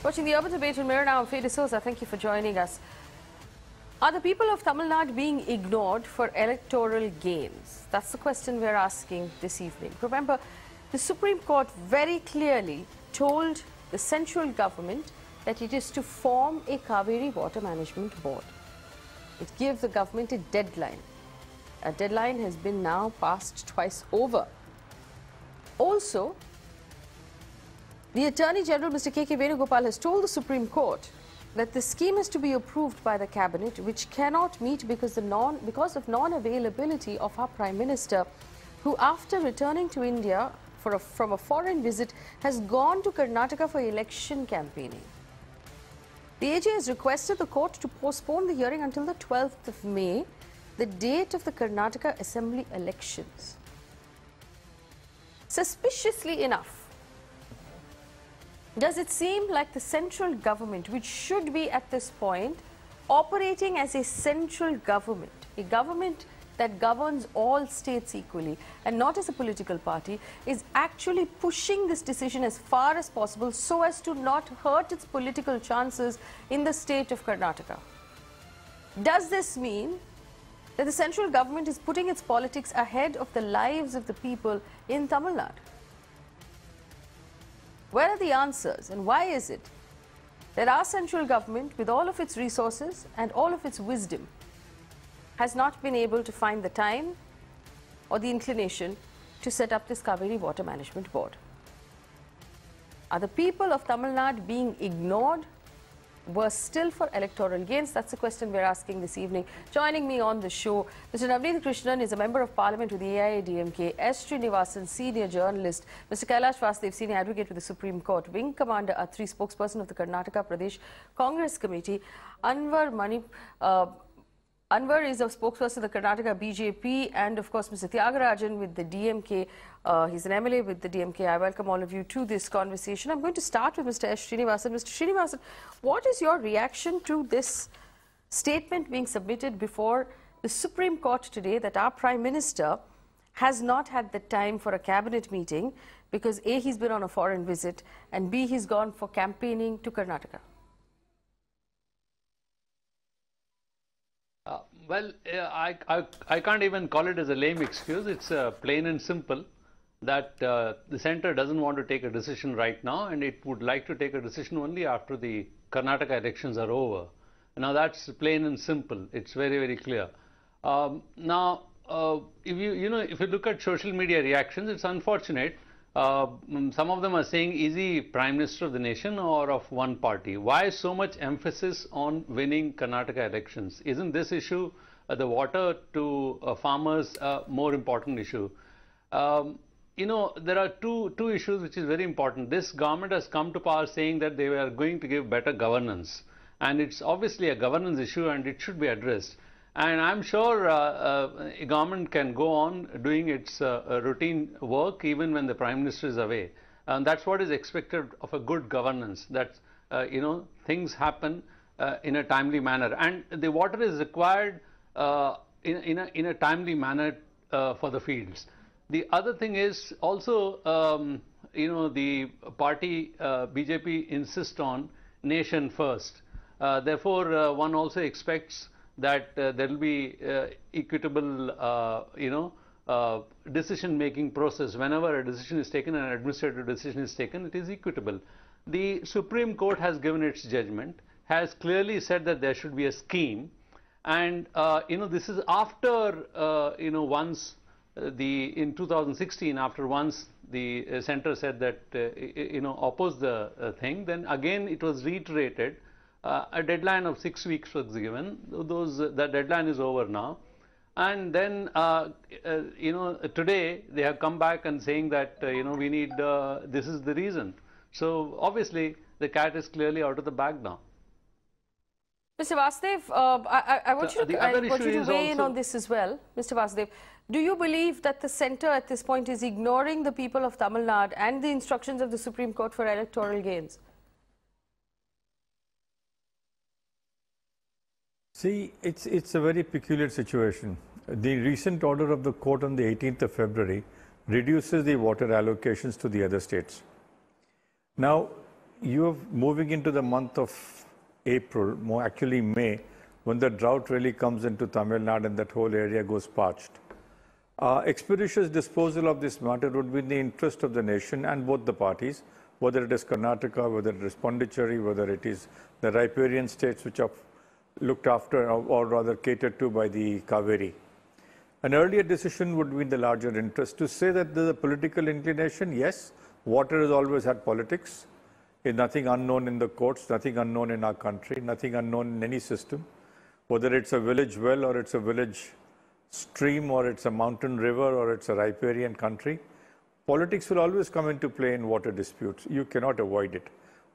Watching the Urban Debate on Mirror now, I'm Faye. Thank you for joining us. Are the people of Tamil Nadu being ignored for electoral gains? That's the question we're asking this evening. Remember, the Supreme Court very clearly told the central government that it is to form a Kaveri water management board. It gave the government a deadline. A deadline has been now passed twice over. Also, the Attorney General, Mr. Kaveri, has told the Supreme Court that the scheme is to be approved by the Cabinet, which cannot meet because of non-availability of our Prime Minister, who after returning to India from a foreign visit has gone to Karnataka for election campaigning. The AG has requested the court to postpone the hearing until the 12th of May, the date of the Karnataka Assembly elections. Suspiciously enough, does it seem like the central government, which should be at this point operating as a central government, a government that governs all states equally and not as a political party, is actually pushing this decision as far as possible so as to not hurt its political chances in the state of Karnataka? Does this mean that the central government is putting its politics ahead of the lives of the people in Tamil Nadu? Where are the answers, and why is it that our central government, with all of its resources and all of its wisdom, has not been able to find the time or the inclination to set up this Kaveri Water Management Board? Are the people of Tamil Nadu being ignored, worse still, for electoral gains? That's the question we're asking this evening. Joining me on the show, Mr. Navneet Krishnan is a Member of Parliament with the AIADMK, S. Srinivasan, Senior Journalist, Mr. Kailash Vasudev, Senior Advocate with the Supreme Court, Wing Commander Atri, Spokesperson of the Karnataka Pradesh Congress Committee, Anwar is a spokesperson of the Karnataka BJP, and of course Mr. Tyagarajan with the DMK. He's an MLA with the DMK. I welcome all of you to this conversation. I'm going to start with Mr. S. Srinivasan. Mr. Srinivasan, what is your reaction to this statement being submitted before the Supreme Court today that our Prime Minister has not had the time for a cabinet meeting because A, he's been on a foreign visit, and B, he's gone for campaigning to Karnataka? I can't even call it as a lame excuse. It's plain and simple that the centre doesn't want to take a decision right now, and it would like to take a decision only after the Karnataka elections are over. Now that's plain and simple. It's very, very clear. If you look at social media reactions, it's unfortunate. Some of them are saying, is he Prime Minister of the nation or of one party? Why so much emphasis on winning Karnataka elections? Isn't this issue, the water to farmers, a more important issue? There are two issues which is very important. This government has come to power saying that they were going to give better governance. And it's obviously a governance issue and it should be addressed. And I'm sure a government can go on doing its routine work even when the Prime Minister is away. And that's what is expected of a good governance, that things happen in a timely manner. And the water is required in a timely manner for the fields. The other thing is also, the party BJP insists on nation first. Therefore, one also expects that there will be equitable, decision-making process. Whenever a decision is taken, an administrative decision is taken, it is equitable. The Supreme Court has given its judgment, has clearly said that there should be a scheme, and this is after once in 2016, after once the centre said that oppose the thing, then again it was reiterated. A deadline of 6 weeks was given. That deadline is over now, and then today they have come back and saying that we need this is the reason. So obviously the cat is clearly out of the bag now. Mr. Vasudev, I want you to weigh in on this as well. Mr. Vasudev, do you believe that the centre at this point is ignoring the people of Tamil Nadu and the instructions of the Supreme Court for electoral gains? See, it's a very peculiar situation. The recent order of the court on the 18th of February reduces the water allocations to the other states. Now, you're moving into the month of April, more actually May, when the drought really comes into Tamil Nadu and that whole area goes parched. Expeditious disposal of this matter would be in the interest of the nation and both the parties, whether it is Karnataka, whether it is Pondicherry, whether it is the riparian states which are looked after or rather catered to by the Kaveri. An earlier decision would be in the larger interest. To say that there's a political inclination, yes, water has always had politics. There's nothing unknown in the courts, nothing unknown in our country, nothing unknown in any system. Whether it's a village well or it's a village stream or it's a mountain river or it's a riparian country, politics will always come into play in water disputes. You cannot avoid it.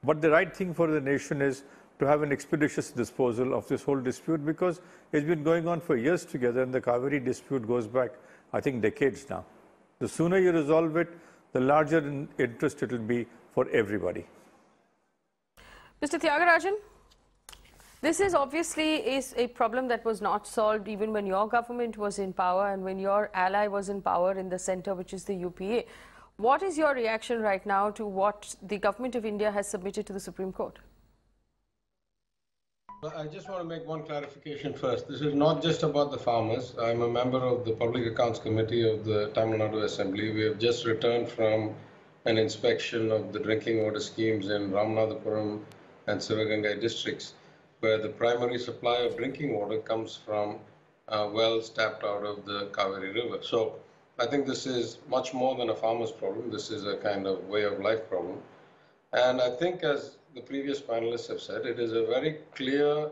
But the right thing for the nation is to have an expeditious disposal of this whole dispute, because it's been going on for years together and the Cauvery dispute goes back, I think, decades now. The sooner you resolve it, the larger interest it will be for everybody. Mr. Tyagarajan, this is obviously a problem that was not solved even when your government was in power and when your ally was in power in the centre, which is the UPA. What is your reaction right now to what the government of India has submitted to the Supreme Court? I just want to make one clarification first. This is not just about the farmers. I'm a member of the Public Accounts Committee of the Tamil Nadu Assembly. We have just returned from an inspection of the drinking water schemes in Ramanathapuram and Sivagangai districts, where the primary supply of drinking water comes from wells tapped out of the Kaveri River. So I think this is much more than a farmer's problem. This is a kind of way of life problem. And I think, as the previous panelists have said, it is a very clear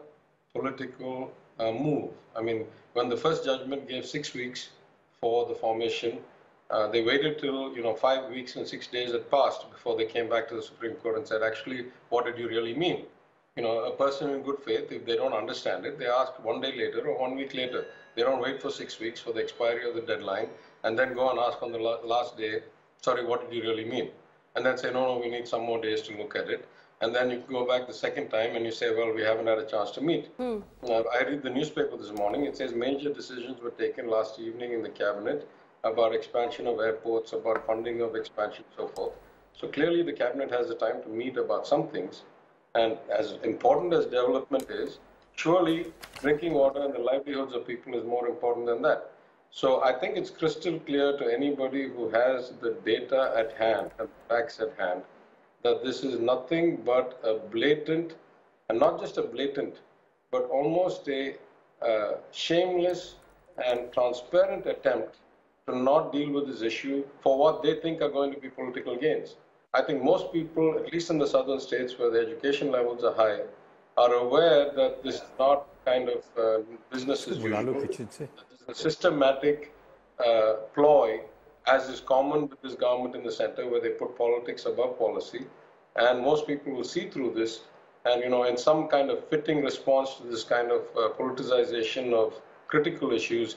political move. I mean, when the first judgment gave 6 weeks for the formation, they waited till 5 weeks and 6 days had passed before they came back to the Supreme Court and said, actually, what did you really mean? A person in good faith, if they don't understand it, they ask 1 day later or 1 week later. They don't wait for 6 weeks for the expiry of the deadline and then go and ask on the last day, sorry, what did you really mean? And then say, no, we need some more days to look at it. And then you go back the second time and you say, well, we haven't had a chance to meet. I read the newspaper this morning. It says major decisions were taken last evening in the cabinet about expansion of airports, about funding of expansion, so forth. So clearly the cabinet has the time to meet about some things. And as important as development is, surely drinking water and the livelihoods of people is more important than that. So I think it's crystal clear to anybody who has the data at hand and facts at hand that this is nothing but a blatant, and not just a blatant, but almost a shameless and transparent attempt to not deal with this issue for what they think are going to be political gains. I think most people, at least in the southern states where the education levels are high, are aware that this is not kind of business as usual. This is a systematic ploy, as is common with this government in the center, where they put politics above policy. And most people will see through this. And, in some kind of fitting response to this kind of politicization of critical issues,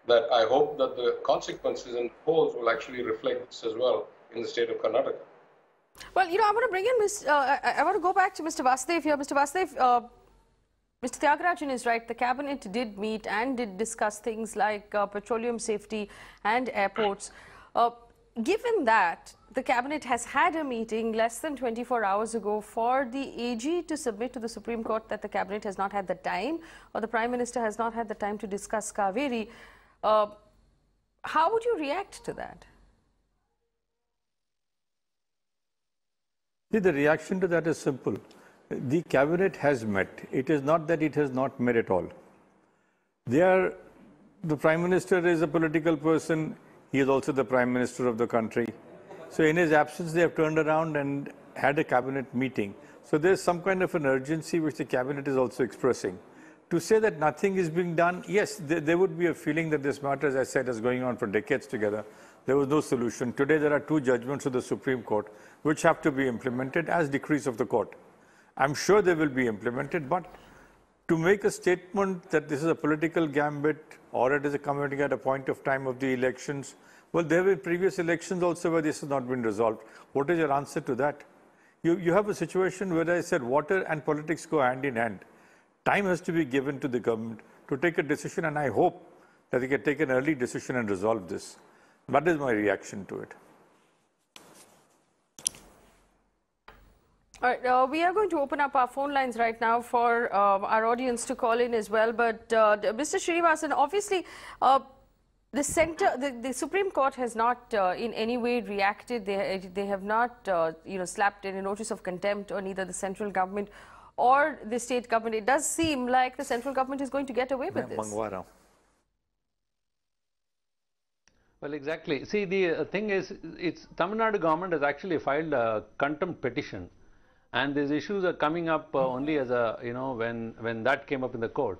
that I hope that the consequences and polls will actually reflect this as well in the state of Karnataka. Well, I want to bring in I want to go back to Mr. Vasudev here. Mr. Vasudev, Mr. Tyagarajan is right. The cabinet did meet and did discuss things like petroleum safety and airports. Given that the cabinet has had a meeting less than 24 hours ago for the AG to submit to the Supreme Court that the cabinet has not had the time, or the Prime Minister has not had the time to discuss Kaveri, how would you react to that? See, the reaction to that is simple. The cabinet has met. It is not that it has not met at all. The Prime Minister is a political person. He is also the Prime Minister of the country. So in his absence, they have turned around and had a cabinet meeting. So there's some kind of an urgency which the cabinet is also expressing. To say that nothing is being done, yes, there would be a feeling that this matter, as I said, is going on for decades together. There was no solution. Today, there are 2 judgments of the Supreme Court which have to be implemented as decrees of the court. I'm sure they will be implemented, but to make a statement that this is a political gambit or it is coming at a point of time of the elections, well, there were previous elections also where this has not been resolved. What is your answer to that? You have a situation where I said water and politics go hand in hand. Time has to be given to the government to take a decision, and I hope that they can take an early decision and resolve this. That is my reaction to it. All right, we are going to open up our phone lines right now for our audience to call in as well. But Mr. Srinivasan, obviously, the Supreme Court has not in any way reacted. They have not, slapped any notice of contempt on either the central government or the state government. It does seem like the central government is going to get away with this. Well, exactly. See, the thing is, Tamil Nadu government has actually filed a contempt petition. And these issues are coming up only as a, when that came up in the court.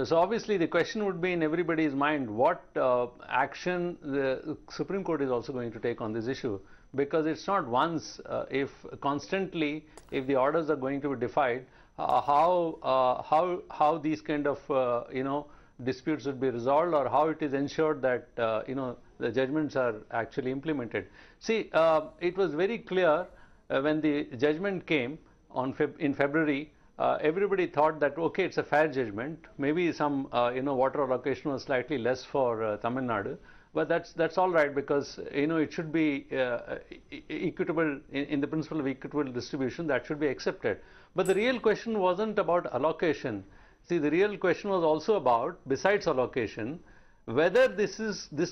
So obviously the question would be in everybody's mind, what action the Supreme Court is also going to take on this issue. Because it's not once, if constantly, if the orders are going to be defied, how these kind of, disputes would be resolved, or how it is ensured that, the judgments are actually implemented. See, it was very clear when the judgment came in February, everybody thought that, okay, it's a fair judgment. Maybe some, water allocation was slightly less for Tamil Nadu, but that's all right, because, it should be equitable in the principle of equitable distribution. That should be accepted. But the real question wasn't about allocation. See, the real question was also about, besides allocation, whether this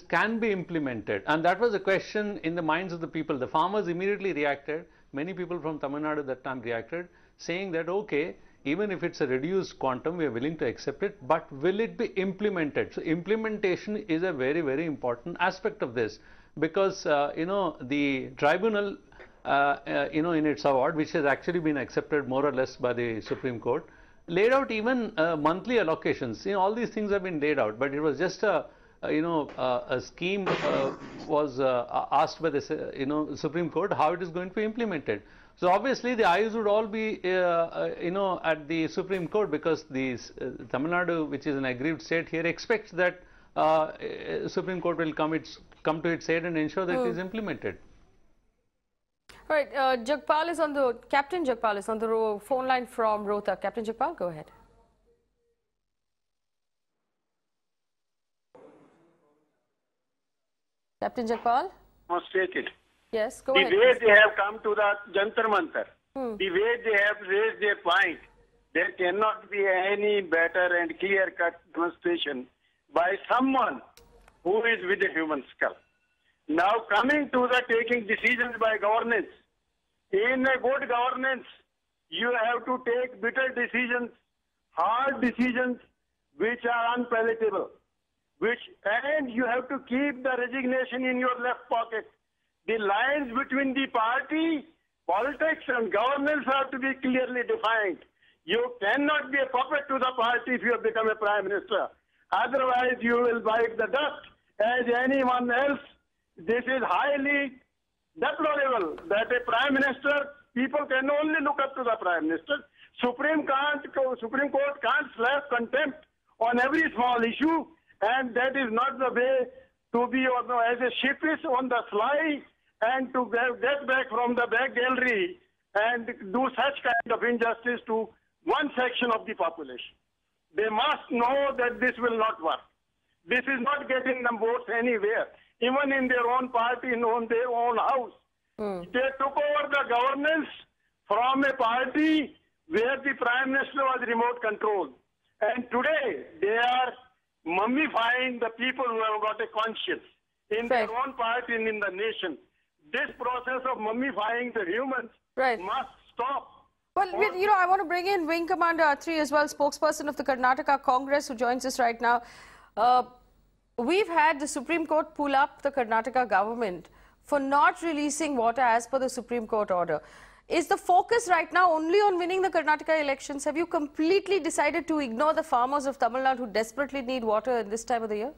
can be implemented. And that was a question in the minds of the people. The farmers immediately reacted. Many people from Tamil Nadu at that time reacted, saying that, okay, even if it's a reduced quantum, we are willing to accept it, but will it be implemented? So implementation is a very, very important aspect of this, because, the tribunal, in its award, which has actually been accepted more or less by the Supreme Court, laid out even monthly allocations. All these things have been laid out, but it was just a scheme was asked by the Supreme Court how it is going to be implemented. So obviously the eyes would all be at the Supreme Court, because the Tamil Nadu, which is an aggrieved state here, expects that Supreme Court will come to its aid and ensure that it is implemented. All right, Captain Jagpal is on the phone line from Rohtak. Captain Jagpal, go ahead. Captain Jagpal? Must take it. Yes, go ahead. The way they have come to the Jantar Mantar, the way they have raised their point, there cannot be any better and clear-cut demonstration by someone who is with a human skull. Now coming to the taking decisions by governance, in a good governance, you have to take bitter decisions, hard decisions, which are unpalatable. And you have to keep the resignation in your left pocket. The lines between the party, politics and governance have to be clearly defined. You cannot be a puppet to the party if you have become a prime minister. Otherwise, you will bite the dust as anyone else. This is highly deplorable that a prime minister, people can only look up to the prime minister. Supreme Court can't slap contempt on every small issue, and that is not the way to be as a sheepish on the fly and to get back from the back gallery and do such kind of injustice to one section of the population. They must know that this will not work. This is not getting them votes anywhere, even in their own party, in their own house. They took over the governance from a party where the prime minister was remote control. And today, they are mummifying the people who have got a conscience in their own party and in the nation. This process of mummifying the humans must stop. Well, I want to bring in Wing Commander Atri as well, spokesperson of the Karnataka Congress, who joins us right now. We've had the Supreme Court pull up the Karnataka government for not releasing water as per the Supreme Court order. Is the focus right now only on winning the Karnataka elections? Have you completely decided to ignore the farmers of Tamil Nadu who desperately need water at this time of the year?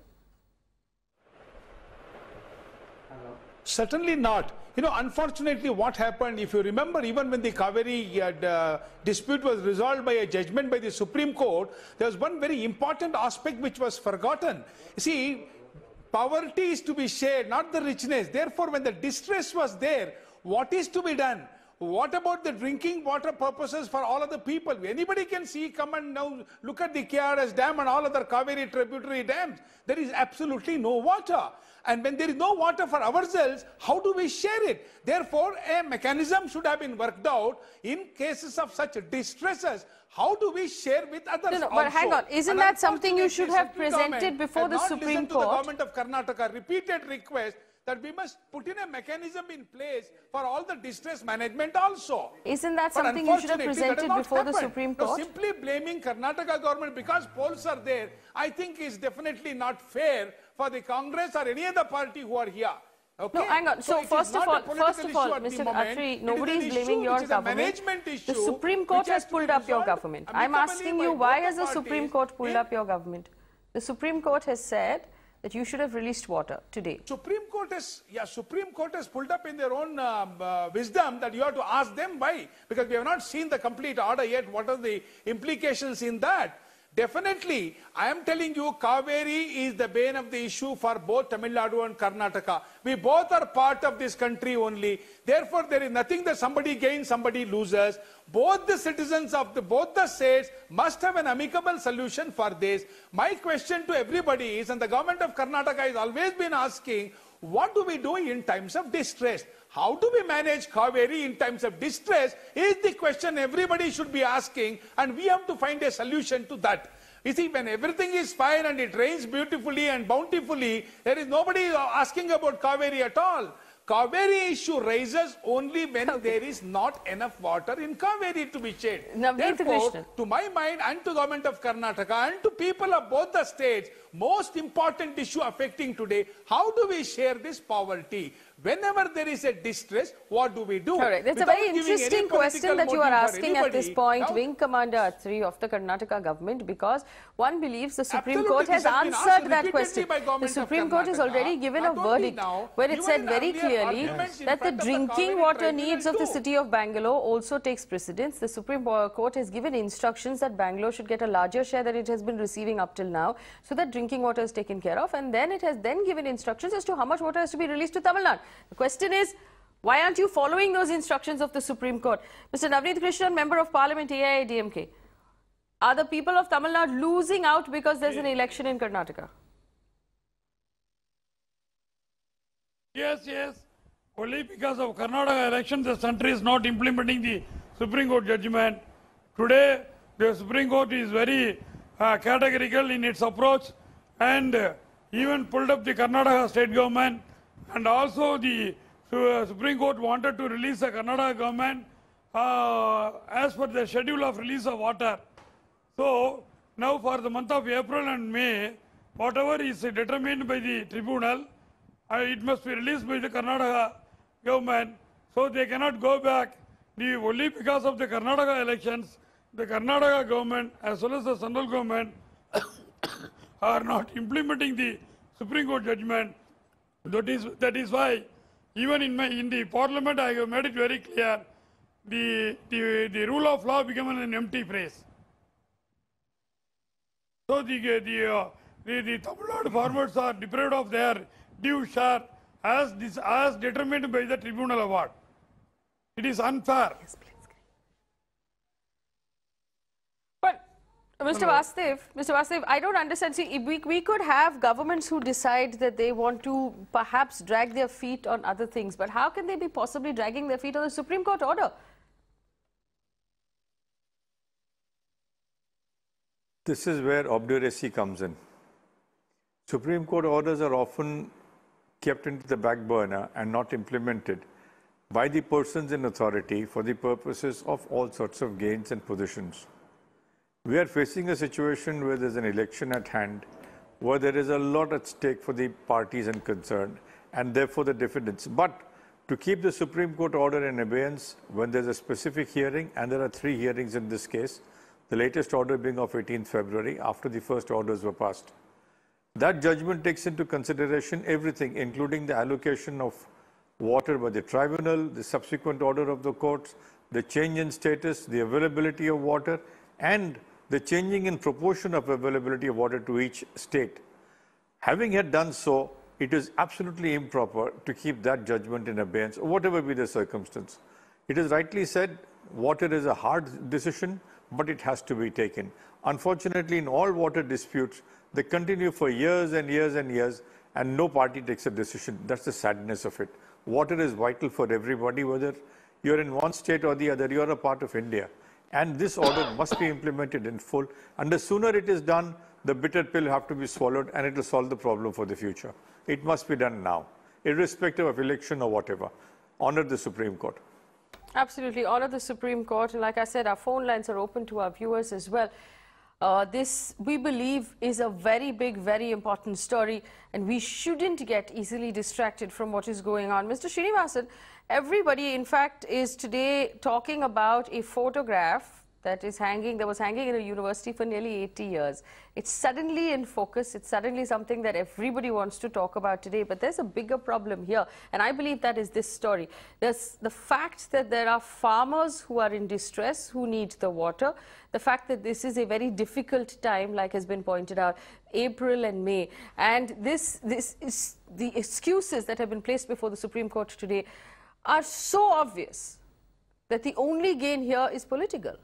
Certainly not. Unfortunately, what happened, if you remember, even when the Kaveri dispute was resolved by a judgment by the Supreme Court, there was one very important aspect which was forgotten. You see, poverty is to be shared, not the richness. Therefore, when the distress was there, what is to be done? What about the drinking water purposes for all of the people? Anybody can see, come and now look at the KRS dam and all other Cauvery tributary dams. There is absolutely no water. And when there is no water for ourselves, how do we share it? Therefore, a mechanism should have been worked out in cases of such distresses. How do we share with others No, but hang on. Isn't that something you should have presented before the Supreme Court? The government of Karnataka repeated request that we must put in a mechanism in place for all the distress management also. Isn't that something you should have presented before the Supreme Court? Now, simply blaming Karnataka government because polls are there, I think is definitely not fair for the Congress or any other party who are here. Okay? No, hang on. So first of all, Mr. Kaveri, nobody is blaming your government. The Supreme Court has pulled up your government. I'm asking you, why has the Supreme Court pulled up your government? The Supreme Court has said that you should have released water today. Supreme Court has pulled up in their own wisdom that you have to ask them why. Because we have not seen the complete order yet. What are the implications in that? Definitely, I am telling you, Kaveri is the bane of the issue for both Tamil Nadu and Karnataka. We both are part of this country only. Therefore, there is nothing that somebody gains, somebody loses. Both the citizens of both the states must have an amicable solution for this. My question to everybody is, and the government of Karnataka has always been asking, what do we do in times of distress? How do we manage Cauvery in times of distress is the question everybody should be asking, and we have to find a solution to that. You see, when everything is fine and it rains beautifully and bountifully, there is nobody asking about Cauvery at all. Cauvery issue raises only when there is not enough water in Cauvery to be shared. Therefore, to my mind and to government of Karnataka and to people of both the states, most important issue affecting today, how do we share this poverty? Whenever there is a distress, what do we do? All right. That's a very interesting question that you are asking at this point, Wing Commander Athri of the Karnataka government, because one believes the Supreme Court has answered that question. The Supreme Court has already given a verdict where it said very clearly that the drinking water needs of the city of Bangalore also takes precedence. The Supreme Court has given instructions that Bangalore should get a larger share than it has been receiving up till now, so that drinking water is taken care of, and then it has then given instructions as to how much water has to be released to Tamil Nadu. The question is, why aren't you following those instructions of the Supreme Court? Mr. Navneet Krishnan, Member of Parliament, AIADMK. Are the people of Tamil Nadu losing out because there's an election in Karnataka? Yes. Only because of Karnataka election, the country is not implementing the Supreme Court judgment. Today, the Supreme Court is very categorical in its approach and even pulled up the Karnataka state government, and also the Supreme Court wanted to release the Karnataka government as per the schedule of release of water. So now for the month of April and May, whatever is determined by the tribunal, it must be released by the Karnataka government. So they cannot go back. Only because of the Karnataka elections, the Karnataka government as well as the central government are not implementing the Supreme Court judgment. That is why even in the parliament I have made it very clear, the rule of law became an empty phrase. So the Tamil Nadu farmers are deprived of their due share as determined by the tribunal award. It is unfair. Yes, please. But Mr. Vasudev, I don't understand. See, we could have governments who decide that they want to perhaps drag their feet on other things, but how can they be possibly dragging their feet on the Supreme Court order? This is where obduracy comes in. Supreme Court orders are often kept into the back burner and not implemented by the persons in authority for the purposes of all sorts of gains and positions. We are facing a situation where there's an election at hand, where there is a lot at stake for the parties and concerned, and therefore the defendants. But to keep the Supreme Court order in abeyance when there's a specific hearing, and there are 3 hearings in this case, the latest order being of 18th February, after the first orders were passed. That judgment takes into consideration everything, including the allocation of water by the tribunal, the subsequent order of the courts, the change in status, the availability of water, and the changing in proportion of availability of water to each state. Having had done so, it is absolutely improper to keep that judgment in abeyance, whatever be the circumstance. It is rightly said, water is a hard decision, but it has to be taken. Unfortunately, in all water disputes, they continue for years and years and years, and no party takes a decision. That's the sadness of it. Water is vital for everybody, whether you're in one state or the other, you're a part of India. And this order must be implemented in full. And the sooner it is done, the bitter pill have to be swallowed, and it will solve the problem for the future. It must be done now, irrespective of election or whatever. Honor the Supreme Court. Absolutely, honor the Supreme Court. And like I said, our phone lines are open to our viewers as well. This, we believe, is a very big, very important story, and we shouldn't get easily distracted from what is going on. Mr. Srinivasan, everybody, in fact, is today talking about a photograph that was hanging in a university for nearly 80 years. It's suddenly in focus. It's suddenly something that everybody wants to talk about today. But there's a bigger problem here, and I believe that is this story. There's the fact that there are farmers who are in distress, who need the water. The fact that this is a very difficult time, like has been pointed out, April and May. And this is the excuses that have been placed before the Supreme Court today are so obvious that the only gain here is political.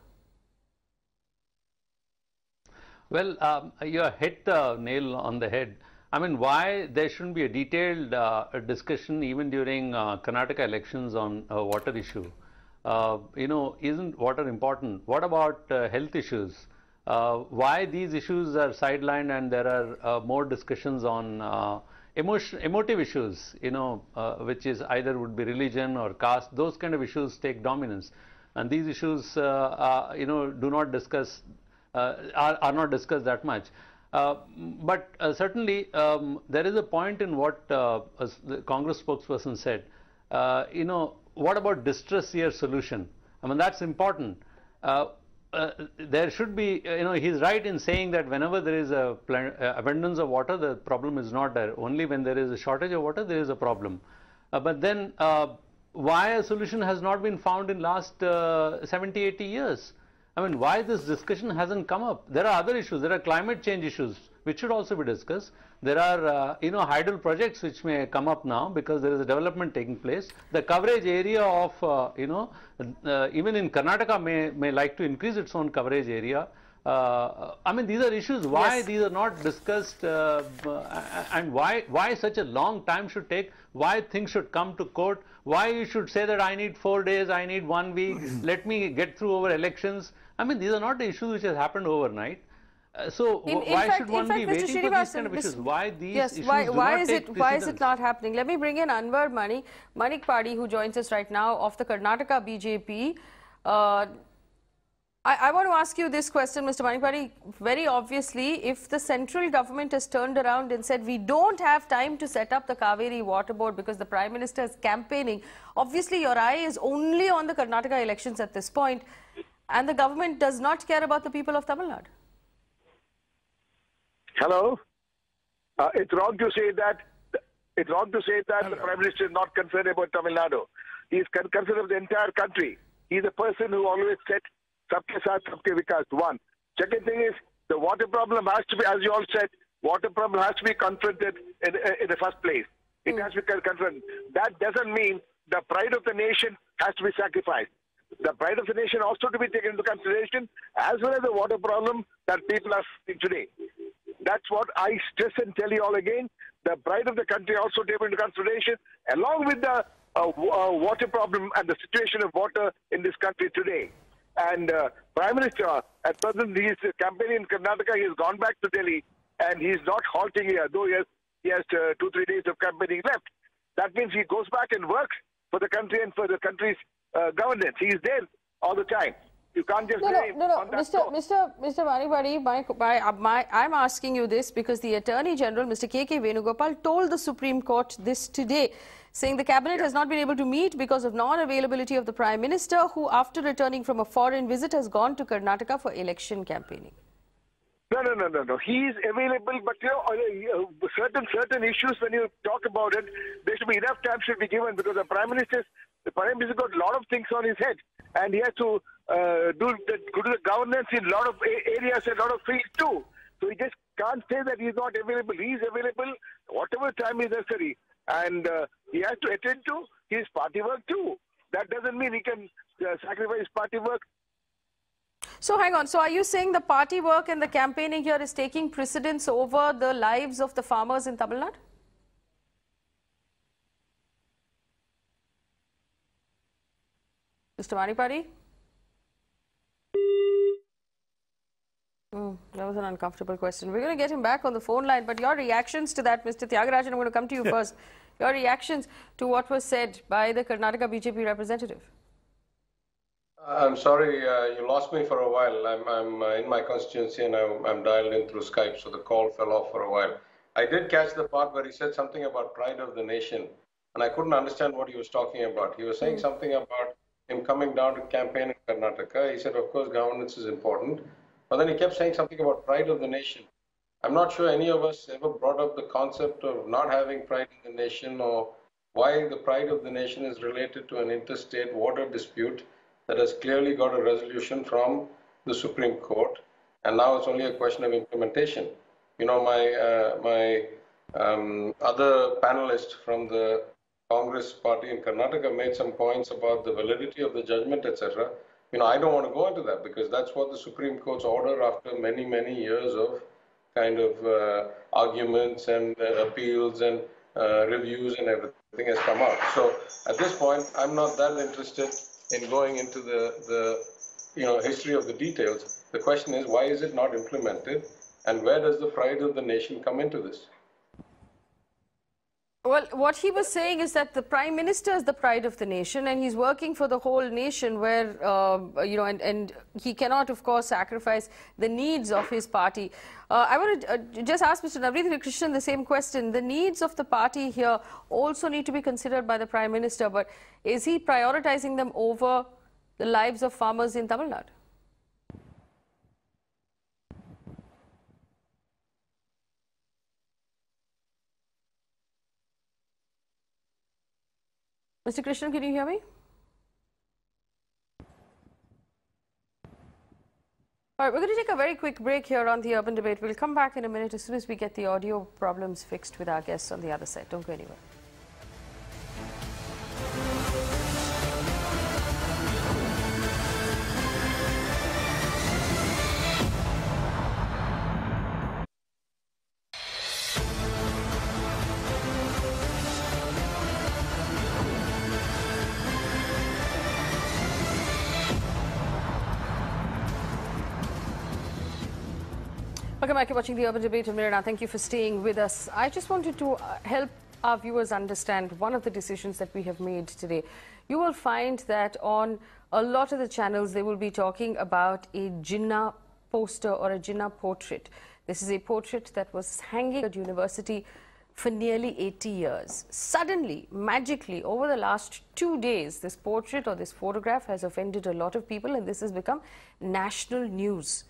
Well, you hit the nail on the head. I mean, why there shouldn't be a detailed discussion even during Karnataka elections on a water issue? You know, isn't water important? What about health issues? Why these issues are sidelined and there are more discussions on emotive issues, you know, which is either would be religion or caste, those kind of issues take dominance. And these issues, you know, do not discuss are not discussed that much. But certainly there is a point in what the Congress spokesperson said. You know, what about distress year solution? I mean, that's important. There should be, you know, he's right in saying that whenever there is a abundance of water, the problem is not there. Only when there is a shortage of water, there is a problem. But then why a solution has not been found in last 70, 80 years? I mean, why this discussion hasn't come up? There are other issues. There are climate change issues which should also be discussed. There are, you know, hydel projects which may come up now because there is a development taking place. The coverage area of, you know, even in Karnataka may like to increase its own coverage area. I mean, these are issues. Why yes. These are not discussed, and why such a long time should take? Why things should come to court? Why you should say that I need 4 days, I need 1 week, let me get through over elections? I mean, these are not the issues which has happened overnight. So why should one be waiting for these kind of issues? Why these issues why is it not happening? Let me bring in Anwar Manik Padi, who joins us right now of the Karnataka BJP. I want to ask you this question, Mr. Manikpadi. Very obviously, if the central government has turned around and said we don't have time to set up the Kaveri water board because the Prime Minister is campaigning, obviously your eye is only on the Karnataka elections at this point, and the government does not care about the people of Tamil Nadu. Hello? It's wrong to say that. It's wrong to say that the Prime Minister is not concerned about Tamil Nadu. He is concerned about the entire country. He is a person who always said Sabke Saath, Sabke Vikas, one. Second thing is, the water problem has to be, as you all said, water problem has to be confronted in the first place. It has to be confronted. That doesn't mean the pride of the nation has to be sacrificed. The pride of the nation also to be taken into consideration, as well as the water problem that people are facing today. That's what I stress and tell you all again. The pride of the country also taken into consideration, along with the water problem and the situation of water in this country today. And Prime Minister, at present, he is campaigning in Karnataka. He has gone back to Delhi, and he is not halting here, though he has 2-3 days of campaigning left. That means he goes back and works for the country and for the country's governance. He is there all the time. You can't just say Mr. Manikpadi, I'm asking you this because the Attorney General, Mr. K.K. Venugopal, told the Supreme Court this today, saying the cabinet has not been able to meet because of non-availability of the Prime Minister, who after returning from a foreign visit has gone to Karnataka for election campaigning. No. He is available, but you know, certain issues, when you talk about it, there should be enough time should be given, because the Prime Minister got a lot of things on his head, and he has to do the governance in a lot of areas and a lot of fields too. So he just can't say that he's not available. He is available whatever time is necessary, and he has to attend to his party work too. That doesn't mean he can sacrifice party work. So hang on. So are you saying the party work and the campaigning here is taking precedence over the lives of the farmers in Tamil Nadu? Mr. Manipari? That was an uncomfortable question. We're going to get him back on the phone line, but your reactions to that, Mr. Tyagarajan, I'm going to come to you first. Your reactions to what was said by the Karnataka BJP representative. I'm sorry, you lost me for a while. I'm in my constituency and I'm dialed in through Skype, so the call fell off for a while. I did catch the part where he said something about pride of the nation, and I couldn't understand what he was talking about. He was saying something about him coming down to campaign in Karnataka. He said, of course, governance is important, but then he kept saying something about pride of the nation. I'm not sure any of us ever brought up the concept of not having pride in the nation, or why the pride of the nation is related to an interstate water dispute that has clearly got a resolution from the Supreme Court, and now it's only a question of implementation. You know, my other panelist from the Congress party in Karnataka made some points about the validity of the judgment, etc. You know, I don't want to go into that because that's what the Supreme Court's order, after many, many years of kind of arguments and appeals and reviews and everything, has come out. So at this point, I'm not that interested in going into the history of the details. The question is, why is it not implemented, and where does the pride of the nation come into this? Well, what he was saying is that the Prime Minister is the pride of the nation, and he's working for the whole nation where, and he cannot, of course, sacrifice the needs of his party. I want to just ask Mr. Navneet Krishnan the same question. The needs of the party here also need to be considered by the Prime Minister, but is he prioritizing them over the lives of farmers in Tamil Nadu? Mr. Krishnan, can you hear me? All right, we're going to take a very quick break here on the Urban Debate. We'll come back in a minute as soon as we get the audio problems fixed with our guests on the other side. Don't go anywhere. Welcome back. You're watching the Urban Debate. Mirana, thank you for staying with us. I just wanted to help our viewers understand one of the decisions that we have made today. You will find that on a lot of the channels, they will be talking about a Jinnah poster or a Jinnah portrait. This is a portrait that was hanging at university for nearly 80 years. Suddenly, magically, over the last 2 days, this portrait or this photograph has offended a lot of people, and this has become national news.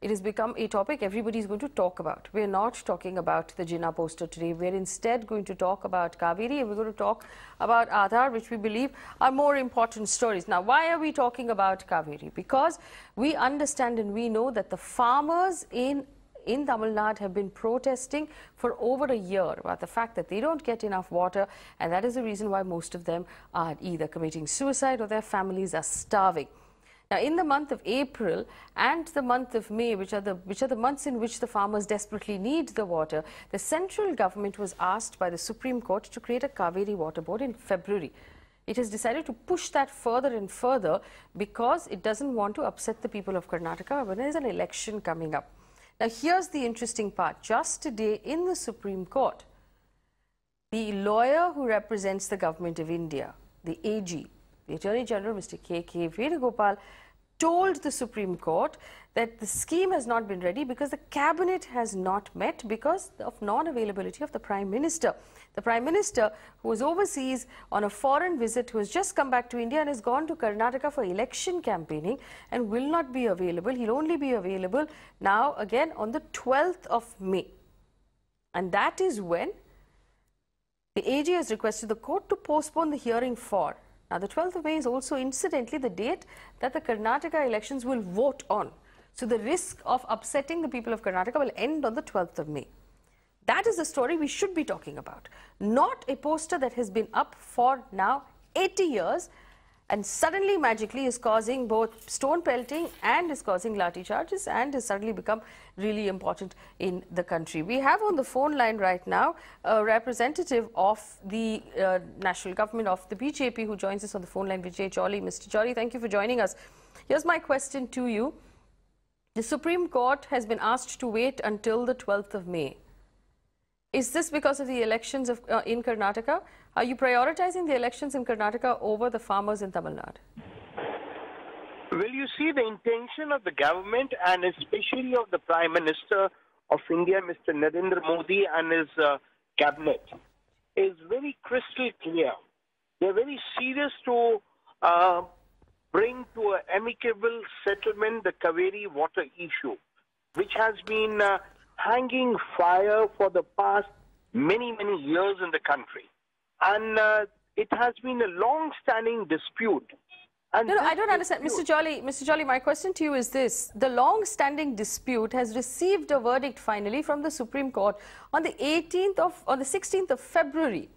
It has become a topic everybody is going to talk about. We're not talking about the Jinnah poster today. We're instead going to talk about Kaveri, and we're going to talk about Aadhar, which we believe are more important stories. Now, why are we talking about Kaveri? Because we understand and we know that the farmers in Tamil Nadu have been protesting for over a year about the fact that they don't get enough water, and that is the reason why most of them are either committing suicide or their families are starving. Now, in the month of April and the month of May, which are the months in which the farmers desperately need the water, the central government was asked by the Supreme Court to create a Cauvery water board in February. It has decided to push that further and further because it doesn't want to upset the people of Karnataka when there is an election coming up. Now, here's the interesting part. Just today in the Supreme Court, the lawyer who represents the government of India, the AG, the Attorney General, Mr. K.K. Venugopal, told the Supreme Court that the scheme has not been ready because the cabinet has not met because of non-availability of the Prime Minister. The Prime Minister, who was overseas on a foreign visit, who has just come back to India and has gone to Karnataka for election campaigning and will not be available. He'll only be available now again on the 12th of May. And that is when the AG has requested the court to postpone the hearing for. Now, the 12th of May is also incidentally the date that the Karnataka elections will vote on. So, the risk of upsetting the people of Karnataka will end on the 12th of May. That is the story we should be talking about. Not a poster that has been up for now 80 years and suddenly, magically, is causing both stone pelting and is causing lathi charges and has suddenly become really important in the country. We have on the phone line right now a representative of the national government of the BJP who joins us on the phone line, Vijay Jolly. Mr. Jolly, thank you for joining us. Here's my question to you. The Supreme Court has been asked to wait until the 12th of May. Is this because of the elections in Karnataka? Are you prioritizing the elections in Karnataka over the farmers in Tamil Nadu? Well, you see, the intention of the government and especially of the Prime Minister of India, Mr. Narendra Modi, and his cabinet is very crystal clear. They're very serious to bring to an amicable settlement the Kaveri water issue, which has been hanging fire for the past many years in the country. And it has been a long-standing dispute. And no, I don't understand. Mr. Jolly, my question to you is this. The long-standing dispute has received a verdict finally from the Supreme Court on the 16th of February.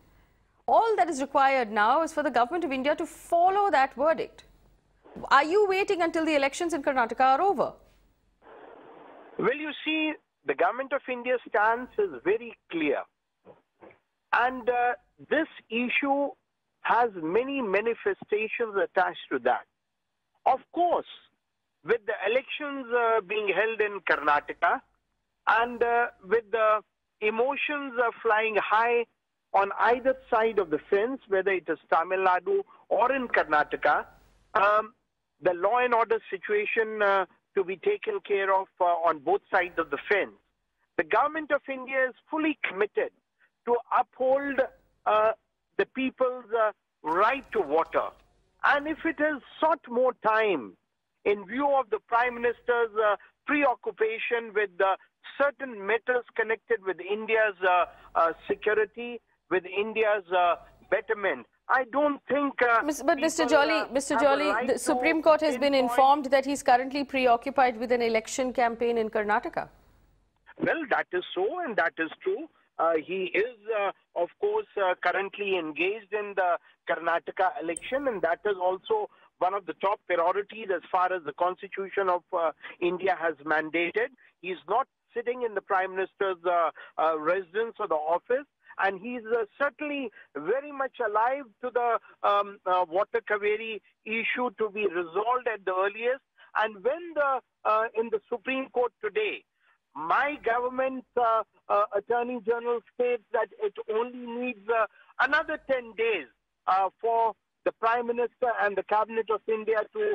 All that is required now is for the government of India to follow that verdict. Are you waiting until the elections in Karnataka are over? Well, you see, the government of India's stance is very clear. And this issue has many manifestations attached to that. Of course, with the elections being held in Karnataka and with the emotions flying high on either side of the fence, whether it is Tamil Nadu or in Karnataka, the law and order situation to be taken care of on both sides of the fence. The government of India is fully committed to uphold the people's right to water. And if it has sought more time in view of the Prime Minister's preoccupation with certain matters connected with India's security, with India's betterment, I don't think... but Mr. Jolly, the Supreme Court has been informed that he's currently preoccupied with an election campaign in Karnataka. Well, that is so, and that is true. He is, of course, currently engaged in the Karnataka election, and that is also one of the top priorities as far as the Constitution of India has mandated. He is not sitting in the Prime Minister's residence or the office, and he's certainly very much alive to the water Kaveri issue to be resolved at the earliest. And when in the Supreme Court today, my government Attorney General states that it only needs another 10 days for the Prime Minister and the Cabinet of India to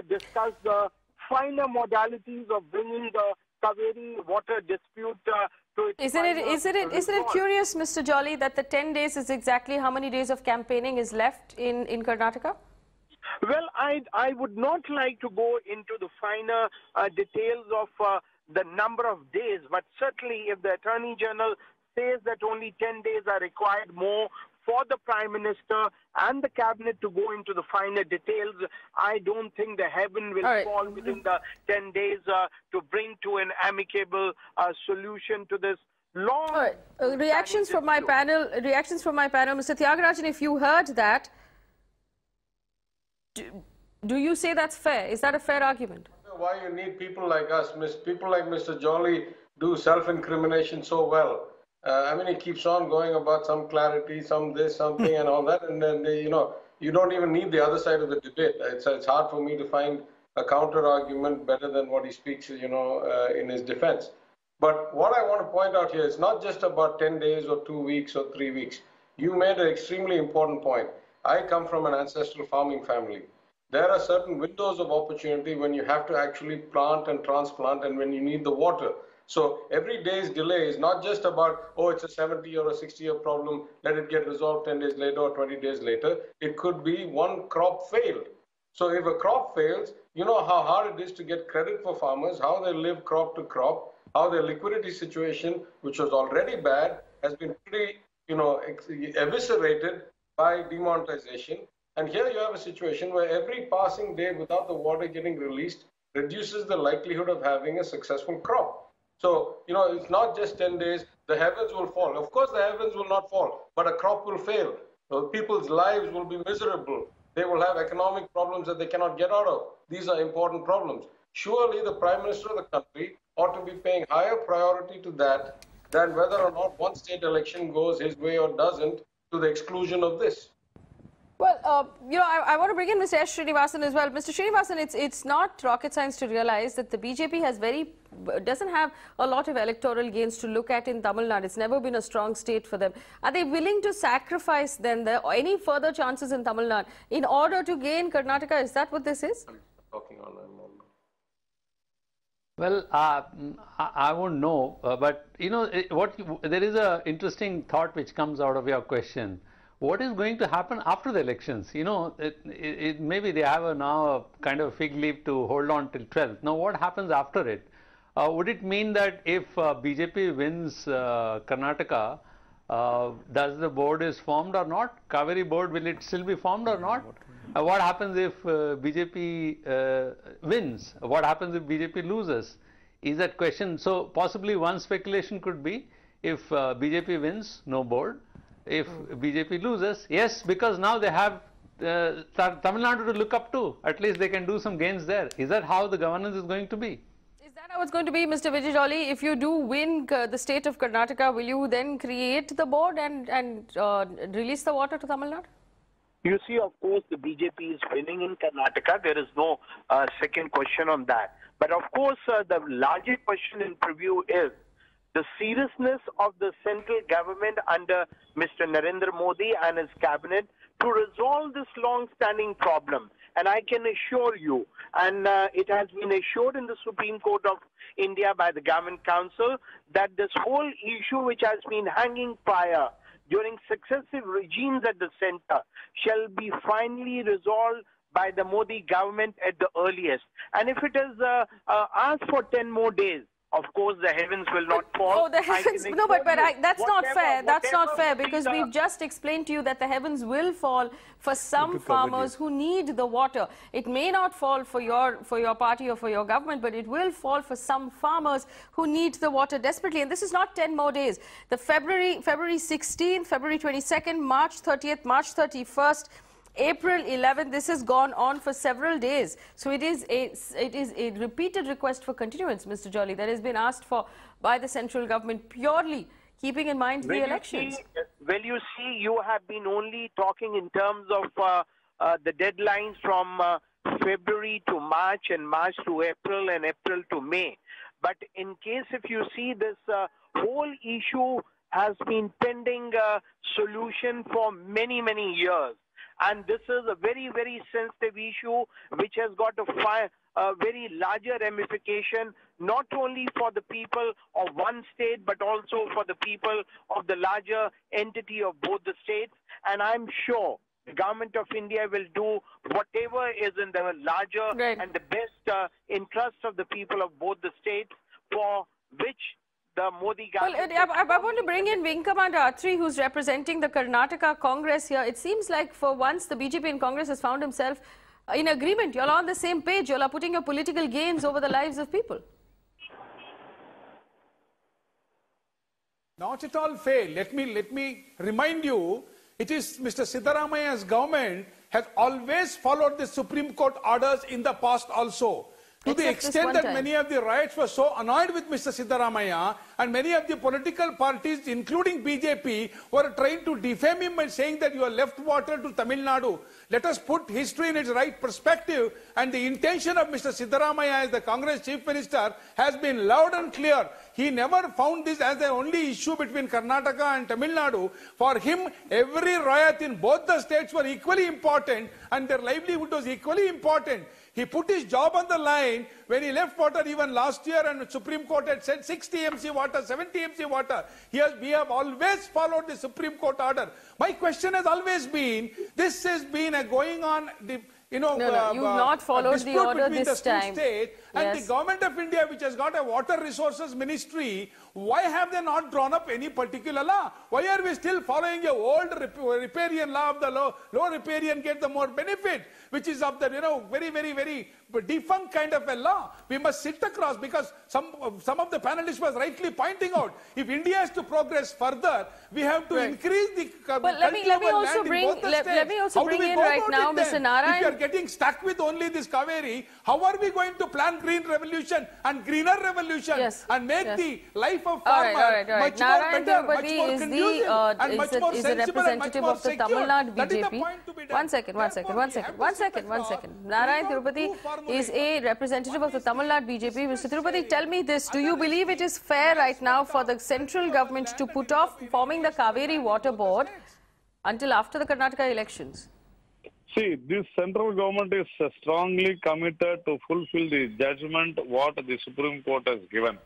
discuss the finer modalities of bringing the Kaveri water dispute to its Isn't it curious, Mr. Jolly, that the 10 days is exactly how many days of campaigning is left in Karnataka? Well, I would not like to go into the finer details of the number of days, but certainly if the Attorney General says that only 10 days are required more for the Prime Minister and the Cabinet to go into the finer details, I don't think the heaven will fall within the 10 days to bring to an amicable solution to this long... Reactions from my panel, Mr. Tyagarajan, if you heard that, do you say that's fair? Is that a fair argument? Why you need people like us, people like Mr. Jolly do self-incrimination so well. I mean, he keeps on going about some clarity, some this, something and all that, and then, you don't even need the other side of the debate. It's hard for me to find a counter-argument better than what he speaks, in his defense. But what I want to point out here is not just about 10 days or 2 weeks or 3 weeks. You made an extremely important point. I come from an ancestral farming family. There are certain windows of opportunity when you have to actually plant and transplant and when you need the water. So every day's delay is not just about, oh, it's a 70 or a 60-year problem, let it get resolved 10 days later or 20 days later. It could be one crop failed. So if a crop fails, you know how hard it is to get credit for farmers, how they live crop to crop, how their liquidity situation, which was already bad, has been pretty, eviscerated by demonetization. And here you have a situation where every passing day without the water getting released reduces the likelihood of having a successful crop. So, it's not just 10 days, the heavens will fall. Of course, the heavens will not fall, but a crop will fail. People's lives will be miserable. They will have economic problems that they cannot get out of. These are important problems. Surely the Prime Minister of the country ought to be paying higher priority to that than whether or not one state election goes his way or doesn't, to the exclusion of this. Well, I want to bring in Mr. S. Srinivasan as well. Mr. Srinivasan, it's not rocket science to realize that the BJP doesn't have a lot of electoral gains to look at in Tamil Nadu. It's never been a strong state for them. Are they willing to sacrifice then any further chances in Tamil Nadu in order to gain Karnataka? Is that what this is? Well, I won't know, but there is an interesting thought which comes out of your question. What is going to happen after the elections? Maybe they have now a kind of fig leaf to hold on till 12th. Now, what happens after it? Would it mean that if BJP wins Karnataka, does the board is formed or not? Kaveri board, will it still be formed or not? What happens if BJP wins? What happens if BJP loses? Is that question? So possibly one speculation could be, if BJP wins, no board. If BJP loses, yes, because now they have Tamil Nadu to look up to. At least they can do some gains there. Is that how the governance is going to be? Is that how it's going to be, Mr. Vijay Jolly? If you do win the state of Karnataka, will you then create the board and release the water to Tamil Nadu? You see, of course, the BJP is winning in Karnataka. There is no second question on that. But of course, the larger question in preview is the seriousness of the central government under Mr. Narendra Modi and his cabinet to resolve this long-standing problem. And I can assure you, and it has been assured in the Supreme Court of India by the Government Council, that this whole issue which has been hanging fire during successive regimes at the center shall be finally resolved by the Modi government at the earliest. And if it is asked for 10 more days, of course, the heavens will not fall. Oh, the heavens! No, but that's not fair. That's not fair, because we've just explained to you that the heavens will fall for some farmers who need the water. It may not fall for your party or for your government, but it will fall for some farmers who need the water desperately. And this is not 10 more days. The February 16th, February 22nd, March 30th, March 31st. April 11th, this has gone on for several days. So it is a repeated request for continuance, Mr. Jolly, that has been asked for by the central government, purely keeping in mind the elections. You see, you have been only talking in terms of the deadlines from February to March and March to April and April to May. But in case if you see this whole issue has been pending solution for many, many years. And this is a very, very sensitive issue which has got a very larger ramification, not only for the people of one state, but also for the people of the larger entity of both the states. And I'm sure the government of India will do whatever is in the larger and the best interest of the people of both the states, for which the Modi government... Well, I want to bring in Wing Commander Atri, who's representing the Karnataka Congress here. It seems like for once the BJP in Congress has found himself in agreement. You're on the same page. You're putting your political gains over the lives of people. Not at all, Faye. Let me remind you, it is Mr. Siddaramaia's government has always followed the Supreme Court orders in the past also. To the extent that many of the riots were so annoyed with Mr. Siddaramaiah, and many of the political parties, including BJP, were trying to defame him by saying that you have left water to Tamil Nadu. Let us put history in its right perspective, and the intention of Mr. Siddaramaiah as the Congress Chief Minister has been loud and clear. He never found this as the only issue between Karnataka and Tamil Nadu. For him, every riot in both the states were equally important, and their livelihood was equally important. He put his job on the line when he left water even last year, and the Supreme Court had said 6 TMC water, 7 TMC water. We have always followed the Supreme Court order. My question has always been, this has been going on, you've not followed the order this time. And the government of India, which has got a water resources ministry, why have they not drawn up any particular law? Why are we still following a old riparian law of the low riparian get the more benefit, which is of the very, very, very defunct kind of a law. We must sit across, because some of the panelists was rightly pointing out, if India is to progress further, we have to increase the let me also bring in right now Mr. Narayan. If you are getting stuck with only this Kaveri, how are we going to plan green revolution and greener revolution and make the life of farmer much more better, much more conducive, and much more sensible and much more secure? That is the point to be done. One second. Narayan Tirupati is a representative of the Tamil Nadu BJP. Mr. Tirupati, tell me this. Do you believe it is fair right now for the central government to put off forming the Kaveri Water Board until after the Karnataka elections? See, this central government is strongly committed to fulfill the judgment what the Supreme Court has given.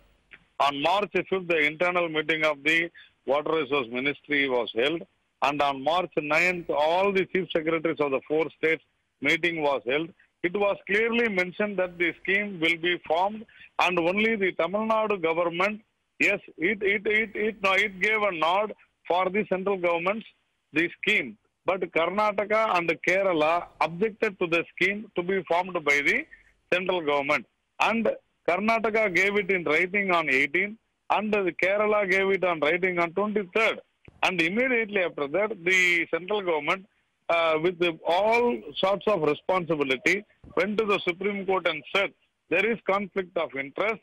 On March 5th, the internal meeting of the Water Resource Ministry was held, and on March 9th, all the chief secretaries of the 4 states meeting was held. It was clearly mentioned that the scheme will be formed, and only the Tamil Nadu government, yes, it gave a nod for the central government's the scheme. But Karnataka and Kerala objected to the scheme to be formed by the central government. And Karnataka gave it in writing on 18th, and Kerala gave it on writing on 23rd. And immediately after that, the central government, with all sorts of responsibility, went to the Supreme Court and said, there is conflict of interest,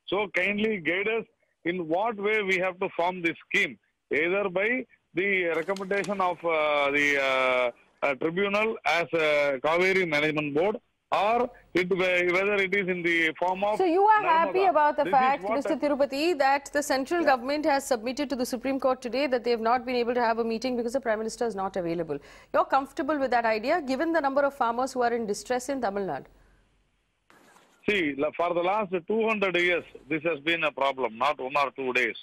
so kindly guide us in what way we have to form this scheme, either by the recommendation of the tribunal as a Cauvery Management Board, or whether it is in the form of... So you are happy about the fact, Mr. Tirupati, that the central government has submitted to the Supreme Court today that they have not been able to have a meeting because the Prime Minister is not available. You're comfortable with that idea, given the number of farmers who are in distress in Tamil Nadu? See, for the last 200 years, this has been a problem, not 1 or 2 days.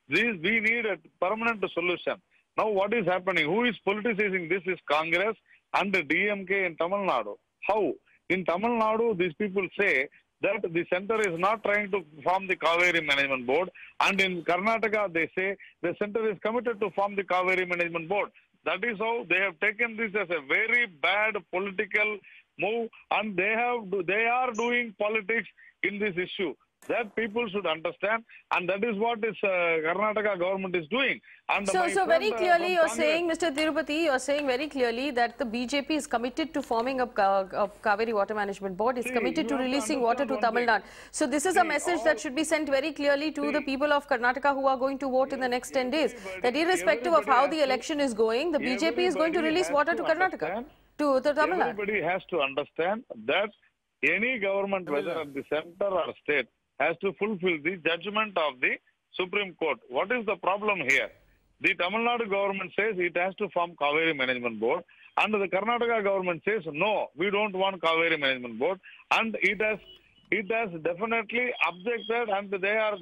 We need a permanent solution. Now what is happening? Who is politicizing this is Congress and the DMK in Tamil Nadu. How? In Tamil Nadu, these people say that the center is not trying to form the Cauvery Management Board, and in Karnataka they say the center is committed to form the Cauvery Management Board. That is how they have taken this as a very bad political move, and they are doing politics in this issue. That people should understand, and that is what this Karnataka government is doing. And so very clearly you're saying, Mr. Tirupati, you're saying very clearly that the BJP is committed to forming a Kaveri Water Management Board, is committed to releasing water to Tamil Nadu. So this is a message that should be sent very clearly to the people of Karnataka who are going to vote in the next 10 days, that irrespective of how the election is going, the BJP is going to release water to Karnataka, to Tamil Nadu. Everybody has to understand that any government, whether at the center or state, has to fulfill the judgment of the Supreme Court. What is the problem here? The Tamil Nadu government says it has to form Cauvery Management Board, and the Karnataka government says no, we don't want Cauvery Management Board, and it has definitely objected, and they are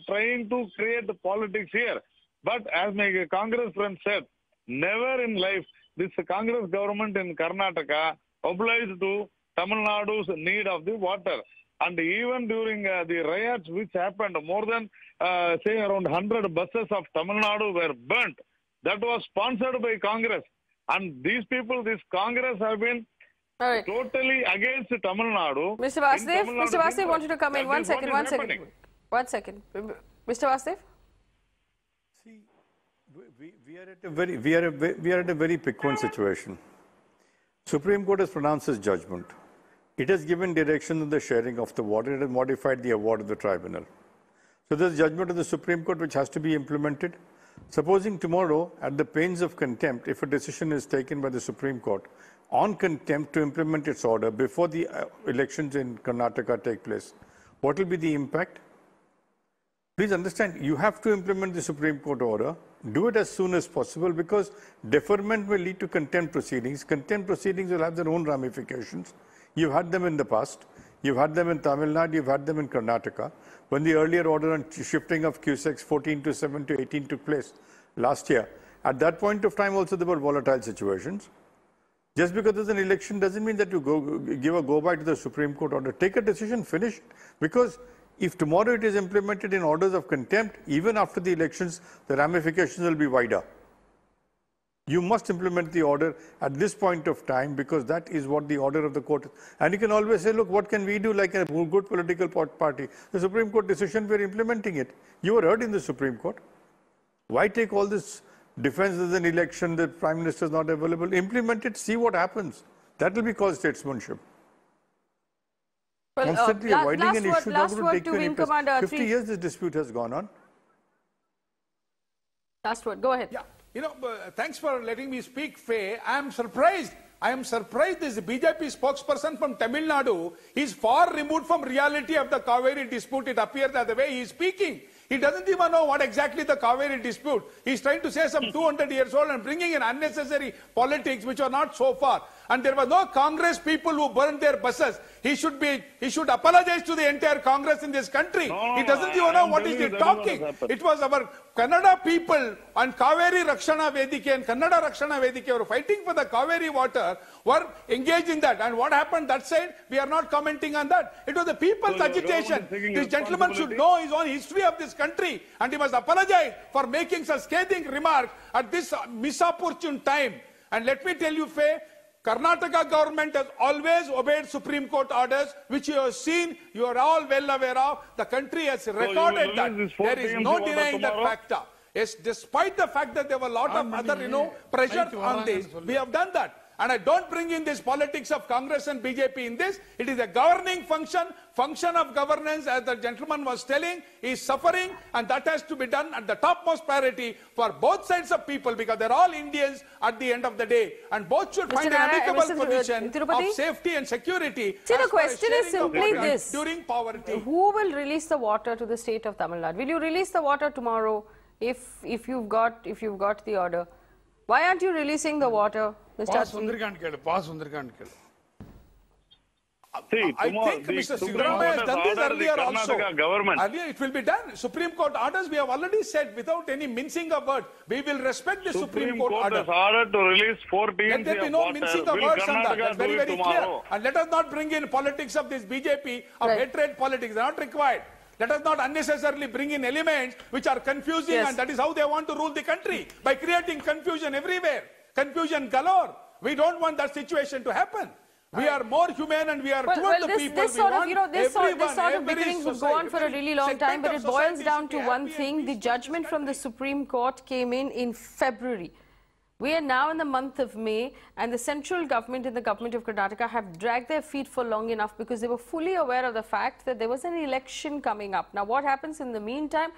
trying to create the politics here. But as my Congress friend said, never in life this Congress government in Karnataka obliged to Tamil Nadu's need of the water. And even during the riots which happened, more than say around 100 buses of Tamil Nadu were burnt. That was sponsored by Congress. And these people, this Congress have been totally against Tamil Nadu. Mr. Vasudev wanted to come in. One second. Mr. Vasudev? See, we are at a very piquant situation. Supreme Court has pronounced its judgment. It has given direction on the sharing of the water. It has modified the award of the tribunal. So there's judgment of the Supreme Court which has to be implemented. Supposing tomorrow, at the pains of contempt, if a decision is taken by the Supreme Court on contempt to implement its order before the elections in Karnataka take place, what will be the impact? Please understand, you have to implement the Supreme Court order. Do it as soon as possible, because deferment will lead to contempt proceedings. Contempt proceedings will have their own ramifications. You've had them in the past. You've had them in Tamil Nadu. You've had them in Karnataka. When the earlier order on shifting of QSEX 14 to 7 to 18 took place last year, at that point of time also there were volatile situations. Just because there's an election doesn't mean that you give a go back to the Supreme Court order. Take a decision, finish it. Because if tomorrow it is implemented in orders of contempt, even after the elections, the ramifications will be wider. You must implement the order at this point of time because that is what the order of the court is. And you can always say, look, what can we do like a good political party? The Supreme Court decision, we're implementing it. You were heard in the Supreme Court. Why take all this defense as an election, the Prime Minister is not available? Implement it, see what happens. That will be called statesmanship. Well, Constantly avoiding an issue last that word would take to you Wing interest. Commander 50 years this dispute has gone on. Last word, go ahead. Yeah, thanks for letting me speak, Faye. I am surprised this BJP spokesperson from Tamil Nadu is far removed from reality of the Cauvery dispute. It appears that the way he is speaking, he doesn't even know what exactly the Cauvery dispute. He's trying to say some 200 years old and bringing in unnecessary politics which are not so far. And there were no Congress people who burned their buses. He should apologize to the entire Congress in this country. He doesn't even know what is he talking. It was our Kannada people and Kaveri Rakshana Vedike and Kannada Rakshana Vedike were fighting for the Kaveri water, were engaged in that. And what happened that side? We are not commenting on that. It was the people's agitation. This gentleman should know his own history of this country and he must apologize for making such scathing remarks at this misopportune time. And let me tell you, Faye, Karnataka government has always obeyed Supreme Court orders, which you have seen, you are all well aware of. The country has recorded that. There is no denying that factor. Yes, despite the fact that there were a lot of other, pressure on this, we have done that. And I don't bring in this politics of Congress and BJP in this. It is a governing function of governance, as the gentleman was telling, is suffering, and that has to be done at the topmost priority for both sides of people, because they're all Indians at the end of the day, and both should find an amicable position of safety and security. See, the question is simply this: during poverty, who will release the water to the state of Tamil Nadu? Will you release the water tomorrow if you've got the order? Why aren't you releasing the water, Mr. Atri? See, I think Mr. Siddaramaiah has done this earlier also. Government. Earlier it will be done. Supreme Court orders, we have already said, without any mincing of words, we will respect the Supreme Court order. Has ordered to release 4 TMC Let there be no mincing of words on that. That's very, very clear. And let us not bring in politics of this BJP, of hatred politics. They are not required. Let us not unnecessarily bring in elements which are confusing, and that is how they want to rule the country, by creating confusion everywhere. Confusion galore. We don't want that situation to happen. We are more humane and we are towards the people. This sort of beginning would go on for a really long time, but it boils down to one thing. The judgment from the Supreme Court came in February. We are now in the month of May, and the central government and the government of Karnataka have dragged their feet for long enough because they were fully aware of the fact that there was an election coming up. Now, what happens in the meantime?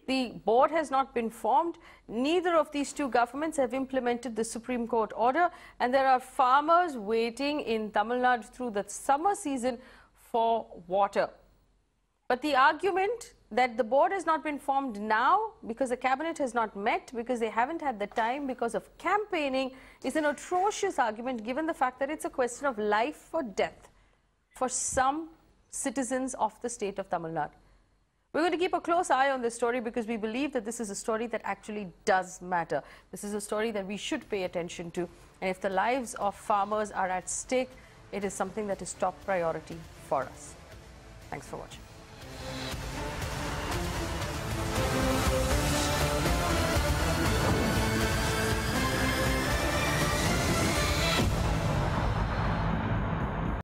The board has not been formed. Neither of these two governments have implemented the Supreme Court order, and there are farmers waiting in Tamil Nadu through the summer season for water. But the argument that the board has not been formed now because the cabinet has not met, because they haven't had the time because of campaigning, is an atrocious argument given the fact that it's a question of life or death for some citizens of the state of Tamil Nadu. We're going to keep a close eye on this story because we believe that this is a story that actually does matter. This is a story that we should pay attention to. And if the lives of farmers are at stake, it is something that is top priority for us. Thanks for watching.